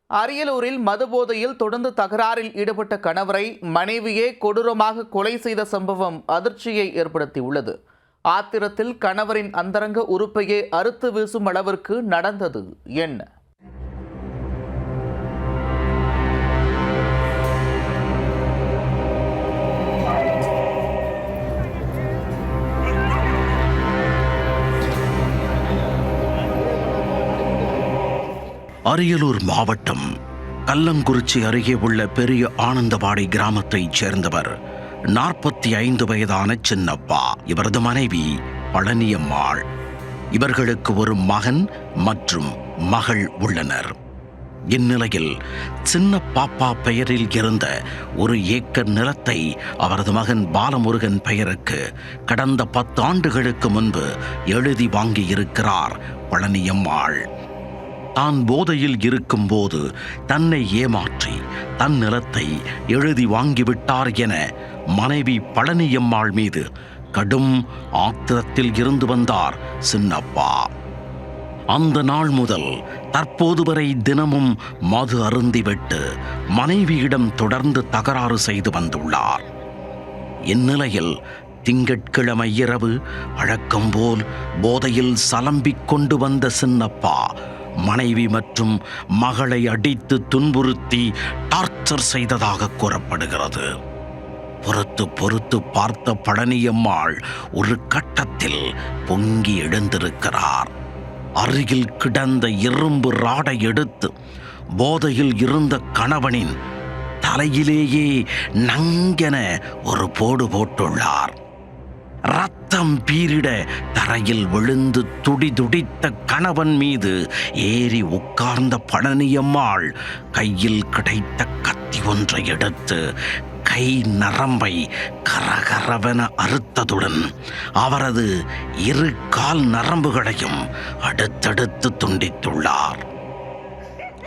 அரியலூரில் மதுபோதையில் தொடர்ந்து தகராறில் ஈடுபட்ட கணவரை மனைவியே கொடூரமாக கொலை செய்த சம்பவம் அதிர்ச்சியை ஏற்படுத்தியுள்ளது. ஆத்திரத்தில் கணவரின் அந்தரங்க உறுப்பையே அறுத்து வீசும் அளவிற்கு நடந்தது என்ன? அரியலூர் மாவட்டம் கல்லங்குறிச்சி அருகே உள்ள பெரிய ஆனந்தவாடி கிராமத்தைச் சேர்ந்தவர் 45 வயதான சின்னப்பா. இவரது மனைவி பழனியம்மாள். இவர்களுக்கு ஒரு மகன் மற்றும் மகள் உள்ளனர். இந்நிலையில் சின்ன பாப்பா பெயரில் இருந்த 1 ஏக்கர் நிலத்தை அவரது மகன் பாலமுருகன் பெயருக்கு கடந்த 10 ஆண்டுகளுக்கு முன்பு எழுதி வாங்கியிருக்கிறார் பழனியம்மாள். தான் போதையில் இருக்கும்போது தன்னை ஏமாற்றி தன் நிலத்தை எழுதி வாங்கிவிட்டார் என மனைவி பழனியம்மாள் மீது கடும் ஆத்திரத்தில் இருந்து வந்தார் சின்னப்பா. அந்த நாள் முதல் தற்போது வரை தினமும் மது அருந்திவிட்டு மனைவியிடம் தொடர்ந்து தகராறு செய்து வந்துள்ளார். இந்நிலையில் திங்கட்கிழமை இரவு வழக்கம்போல் போதையில் சலம்பிக் கொண்டு வந்த சின்னப்பா மனைவி மற்றும் மகளை அடித்து துன்புறுத்தி டார்ச்சர் செய்ததாக கூறப்படுகிறது. பொறுத்து பார்த்த பழனியம்மாள் ஒரு கட்டத்தில் பொங்கி எழுந்திருக்கிறார். அருகில் கிடந்த இரும்பு ராடை எடுத்து போதையில் இருந்த கணவனின் தலையிலேயே நங்கென ஒரு போடு போட்டுள்ளார். ரத்தம் பீரிட தரையில் விழுந்து துடிதுடித்த கணவன் மீது ஏறி உட்கார்ந்த பழனியம்மாள் கையில் கிடைத்த கத்தி ஒன்றை எடுத்து கை நரம்பை கரகரவென அறுத்ததுடன் அவரது 2 கால் நரம்புகளையும் அடுத்தடுத்து துண்டித்துள்ளார்.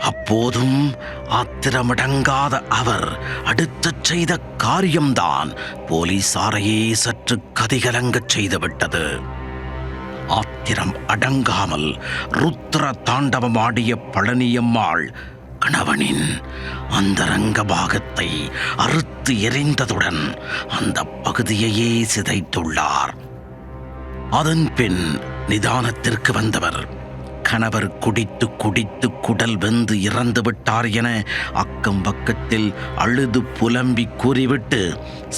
அப்போதும் ஆத்திரமடங்காத அவர் அடுத்து செய்த காரியம்தான் போலீசாரையே சற்று கதிகலங்கச் செய்துவிட்டது. ஆத்திரம் அடங்காமல் ருத்ர தாண்டவம் ஆடிய பழனியம்மாள் கணவனின் அந்தரங்க பாகத்தை அறுத்து எறிந்ததுடன் அந்த பகுதியையே சிதைத்துள்ளார். அதன் பின் நிதானத்திற்கு வந்தவர் கணவர் குடித்து குடல் வெந்து இறந்து விட்டார் என அக்கம் பக்கத்தில் அழுது புலம்பி கூறிவிட்டு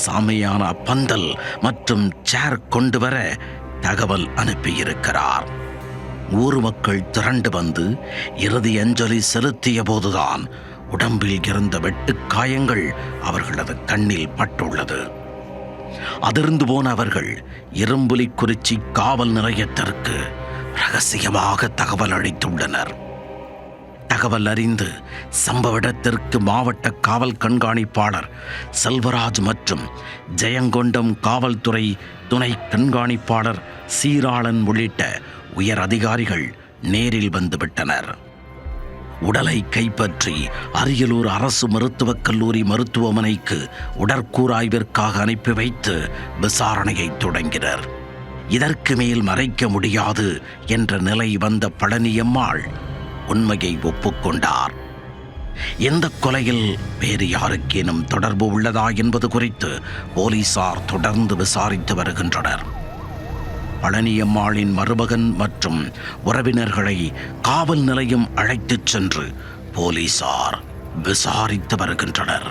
சாமியான பந்தல் மற்றும் சேர் கொண்டு வர தகவல் அனுப்பியிருக்கிறார். ஊர் மக்கள் திரண்டு வந்து இறுதி அஞ்சலி செலுத்திய போதுதான் உடம்பில் இருந்த வெட்டு காயங்கள் அவர்களது கண்ணில் பட்டுள்ளது. அதிர்ந்து போன அவர்கள் இரும்புலிக்குறிச்சி காவல் நிலையத்திற்கு ரகசியமாக தகவல் அளித்துள்ளனர். தகவல் அறிந்து சம்பவ இடத்திற்கு மாவட்ட காவல் கண்காணிப்பாளர் செல்வராஜ் மற்றும் ஜெயங்கொண்டம் காவல்துறை துணை கண்காணிப்பாளர் சீராளன் உள்ளிட்ட உயர் அதிகாரிகள் நேரில் வந்துவிட்டனர். உடலை கைப்பற்றி அரியலூர் அரசு மருத்துவக் கல்லூரி மருத்துவமனைக்கு உடற்கூறாய்விற்காக அனுப்பி வைத்து விசாரணையை தொடங்கினர். இதற்கு மேல் மறைக்க முடியாது என்ற நிலை வந்த பழனியம்மாள் உண்மையை ஒப்புக்கொண்டார். இந்த கொலையில் வேறு யாருக்கேனும் தொடர்பு உள்ளதா என்பது குறித்து போலீசார் தொடர்ந்து விசாரித்து வருகின்றனர். பழனியம்மாளின் மருமகன் மற்றும் உறவினர்களை காவல் நிலையம் அழைத்துச் சென்று போலீசார் விசாரித்து வருகின்றனர்.